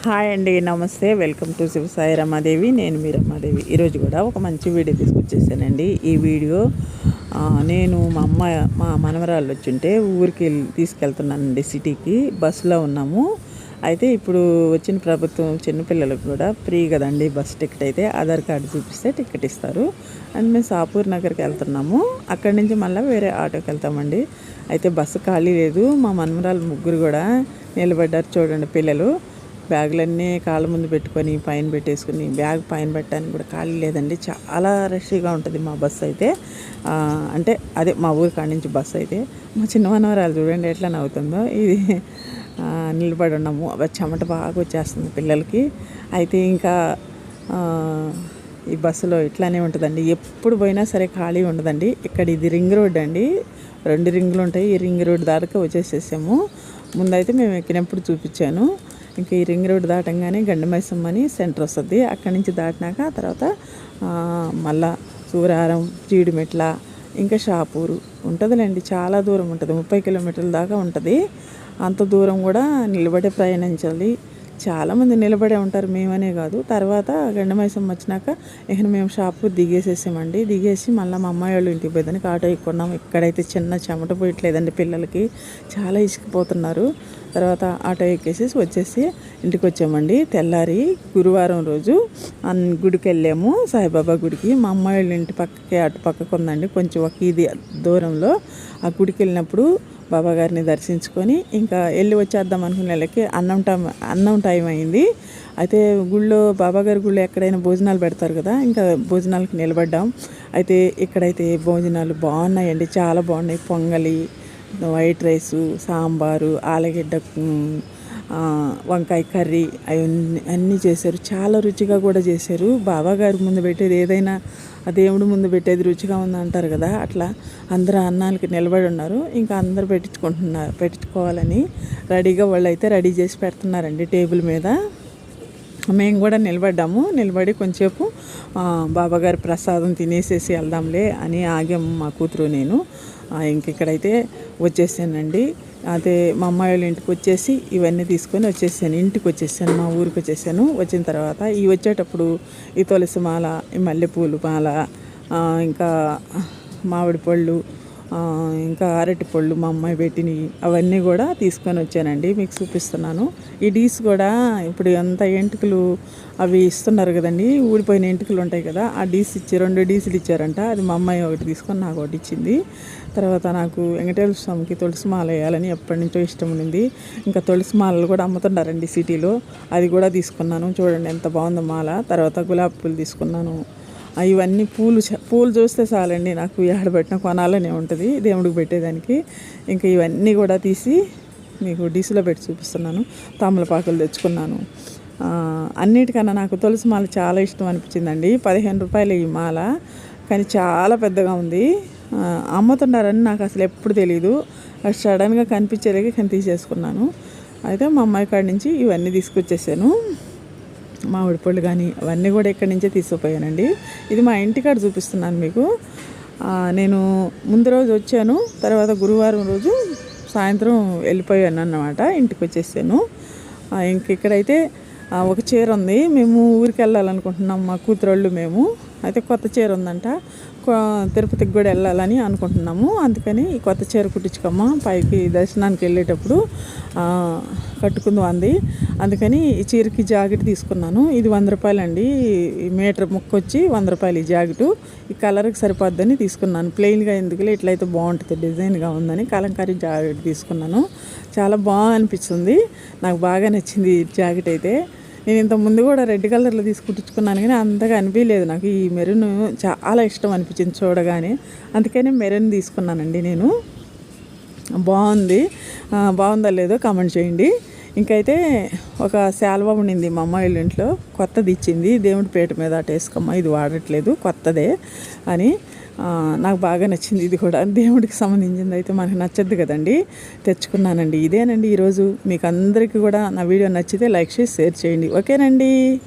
Hi అండి, నమస్తే. Welcome to Shiva Sai Ramadevi. నేను మీ రమాదేవి. ఈరోజు కూడా ఒక మంచి వీడియో తీసుకొచ్చేసానండి. ఈ వీడియో నేను మా మనవరాళ్ళు వచ్చింటే ఊరికి తీసుకెళ్తున్నానండి, సిటీకి. బస్సులో ఉన్నాము. అయితే ఇప్పుడు వచ్చిన ప్రభుత్వం చిన్నపిల్లలకు కూడా ఫ్రీ కదండి బస్ టికెట్. అయితే ఆధార్ కార్డు చూపిస్తే టికెట్ ఇస్తారు. అండ్ మేము సాపూర్ నగర్కి వెళ్తున్నాము. అక్కడి నుంచి మళ్ళీ వేరే ఆటోకి వెళ్తామండి. అయితే బస్సు ఖాళీ లేదు. మా మనవరాలు ముగ్గురు కూడా నిలబడ్డారు. చూడండి, పిల్లలు బ్యాగులన్నీ కాళ్ళ ముందు పెట్టుకొని పైన పెట్టేసుకుని, బ్యాగ్ పైన పెట్టడానికి కూడా ఖాళీ లేదండి. చాలా రష్గా ఉంటుంది మా బస్సు అయితే. అంటే అదే మా ఊరి కాడి నుంచి బస్సు అయితే. మా చిన్న మనవరాలు చూడండి ఎట్లా నవ్వుతుందో. ఇది నిలబడి ఉన్నాము. చెమట బాగా వచ్చేస్తుంది పిల్లలకి. అయితే ఇంకా ఈ బస్సులో ఇట్లానే ఉంటుందండి. ఎప్పుడు పోయినా సరే ఖాళీ ఉండదండి. ఇక్కడ ఇది రింగ్ రోడ్ అండి. 2 రింగులు ఉంటాయి. ఈ రింగ్ రోడ్ దాకా వచ్చేసేసాము. ముందైతే మేము ఎక్కినప్పుడు చూపించాను. ఇంకా ఈ రింగ్ రోడ్ దాటంగానే గండిమైసమ్మ అని సెంటర్ వస్తుంది. అక్కడి నుంచి దాటినాక తర్వాత మళ్ళా సూరారం, జీడిమెట్ల, ఇంకా షాపూరు ఉంటుందిలేండి. చాలా దూరం ఉంటుంది. 30 కిలోమీటర్ల దాకా ఉంటుంది. అంత దూరం కూడా నిలబడే ప్రయాణించాలి. చాలామంది నిలబడే ఉంటారు, మేమనే కాదు. తర్వాత గండమైసమ్మ వచ్చినాక ఇక మేము షాపు దిగేసేసామండి. దిగేసి మళ్ళీ మా అమ్మాయి వాళ్ళు ఇంటికి పోయేదానికి ఆటో ఎక్కున్నాం. ఇక్కడైతే చిన్న చెమట పోయట్లేదండి పిల్లలకి, చాలా ఇసుకుపోతున్నారు. తర్వాత ఆటో ఎక్కేసేసి వచ్చేసి ఇంటికి వచ్చామండి. తెల్లారి గురువారం రోజు గుడికి వెళ్ళాము, సాయిబాబా గుడికి. మా అమ్మాయి వాళ్ళ ఇంటి పక్కకి అటు పక్కకు ఉందండి, కొంచెం ఒక ఇది దూరంలో. ఆ గుడికి వెళ్ళినప్పుడు బాబాగారిని దర్శించుకొని ఇంకా వెళ్ళి వచ్చేద్దాం అనుకునే వాళ్ళకి అన్నం టైం అయింది. అయితే బాబాగారి గుళ్ళో ఎక్కడైనా భోజనాలు పెడతారు కదా, ఇంకా భోజనాలకు నిలబడ్డాం. అయితే ఇక్కడైతే భోజనాలు బాగున్నాయండి, చాలా బాగున్నాయి. పొంగలి, వైట్ రైసు, సాంబారు, ఆలుగడ్డ, వంకాయ కర్రీ అన్నీ చేశారు. చాలా రుచిగా కూడా చేశారు. బాబాగారి ముందు పెట్టేది ఏదైనా ఆ దేవుడి ముందు పెట్టేది రుచిగా ఉంది అంటారు కదా, అట్లా అందరూ అన్నాలకి నిలబడి ఉన్నారు. ఇంకా అందరూ పెట్టించుకోవాలని రెడీగా వాళ్ళు అయితే రెడీ చేసి పెడుతున్నారండి టేబుల్ మీద. మేము కూడా నిలబడి కొంచెంసేపు బాబాగారి ప్రసాదం తినేసేసి వెళ్దాంలే అని ఆగాము, మా కూతురు నేను. ఇక్కడైతే వచ్చేసానండి. అదే మా అమ్మాయి వాళ్ళ ఇంటికి వచ్చేసి ఇవన్నీ తీసుకొని వచ్చేసాను. ఇంటికి వచ్చేసాను, మా ఊరికి వచ్చేసాను. వచ్చిన తర్వాత వచ్చేటప్పుడు ఈ తులసి మాల, ఈ మల్లెపూలు మాల, ఇంకా మామిడి పళ్ళు, ఇంకా అరటి పళ్ళు మా అమ్మాయి పెట్టినవి అవన్నీ కూడా తీసుకొని వచ్చానండి. మీకు చూపిస్తున్నాను. ఈ డీస్ కూడా ఇప్పుడు ఎంత ఎంటుకలు అవి ఇస్తున్నారు కదండి, ఊడిపోయిన ఎంటుకలు ఉంటాయి కదా, ఆ డీస్ 2 డీసులు ఇచ్చారంట. అది మా అమ్మాయి ఒకటి తీసుకొని నాకు ఒకటి ఇచ్చింది. తర్వాత నాకు వెంకటేశ్వర స్వామికి తులసి మాల వేయాలని ఎప్పటి నుంచో ఇష్టం ఉంది. ఇంకా తులసి మాలలు కూడా అమ్ముతున్నారండి సిటీలో, అది కూడా తీసుకున్నాను. చూడండి ఎంత బాగుందో మాల. తర్వాత గులాబీ పూలు తీసుకున్నాను. ఇవన్నీ పూలు చూస్తే చాలండి నాకు ఏడబెట్టిన కొనాలనే ఉంటుంది దేవుడికి పెట్టేదానికి. ఇంకా ఇవన్నీ కూడా తీసి మీకు డీసులో పెట్టి చూపిస్తున్నాను. తమలపాకులు తెచ్చుకున్నాను. అన్నిటికన్నా నాకు తులసి మాల చాలా ఇష్టం అనిపించిందండి. 15 రూపాయలు ఈ మాల, కానీ చాలా పెద్దగా ఉంది. అమ్ముతున్నారని నాకు అసలు ఎప్పుడు తెలియదు. సడన్గా కనిపించేలాగే తీసేసుకున్నాను. అయితే మా అమ్మాయి కాడి నుంచి ఇవన్నీ తీసుకొచ్చేసాను. మామిడి పళ్ళు కానీ అవన్నీ కూడా ఇక్కడి నుంచే తీసుకుపోయానండి. ఇది మా ఇంటికాడ చూపిస్తున్నాను మీకు. నేను ముందు రోజు వచ్చాను, తర్వాత గురువారం రోజు సాయంత్రం వెళ్ళిపోయాను అన్నమాట. ఇంటికి వచ్చేసాను. ఇక్కడైతే ఒక చీర ఉంది. మేము ఊరికి వెళ్ళాలనుకుంటున్నాం, మా కూతురోళ్ళు మేము. అయితే కొత్త చీర ఉందంట, తిరుపతికి కూడా వెళ్ళాలని అనుకుంటున్నాము. అందుకని ఈ కొత్త చీర కుట్టించుకోమ్మా, పైకి దర్శనానికి వెళ్ళేటప్పుడు కట్టుకుందాం అంది. అందుకని ఈ చీరకి జాకెట్ తీసుకున్నాను. ఇది 100 రూపాయలు అండి. ఈ మీటర్ ముక్క వచ్చి 100 రూపాయలు ఈ జాకెట్. ఈ కలర్కి సరిపోద్దని తీసుకున్నాను. ప్లెయిన్గా ఎందుకులే, ఇట్లయితే బాగుంటుంది, డిజైన్గా ఉందని కలంకారీ జాకెట్ తీసుకున్నాను. చాలా బాగా అనిపిస్తుంది, నాకు బాగా నచ్చింది ఈ జాకెట్ అయితే. నేను ఇంతకుముందు కూడా రెడ్ కలర్లో తీసుకుట్టించుకున్నాను, కానీ అంతగా అనిపించలేదు నాకు. ఈ మెరూన్ చాలా ఇష్టం అనిపించింది చూడగానే, అందుకని మెరూన్ తీసుకున్నానండి నేను. బాగుందా లేదో కామెంట్ చేయండి. ఇంకైతే ఒక శాల్వా ఉండింది మా అమ్మాయి వాళ్ళ ఇంట్లో, కొత్తది ఇచ్చింది. దేవుడి పేట మీద అటేసుకోమ్మా, ఇది వాడట్లేదు, కొత్తదే అని. నాకు బాగా నచ్చింది. ఇది కూడా దేవుడికి సంబంధించింది అయితే మనకు నచ్చద్దు కదండి, తెచ్చుకున్నానండి. ఇదేనండి ఈరోజు. మీకు అందరికీ కూడా నా వీడియో నచ్చితే లైక్ చేసి షేర్ చేయండి. ఓకేనండి.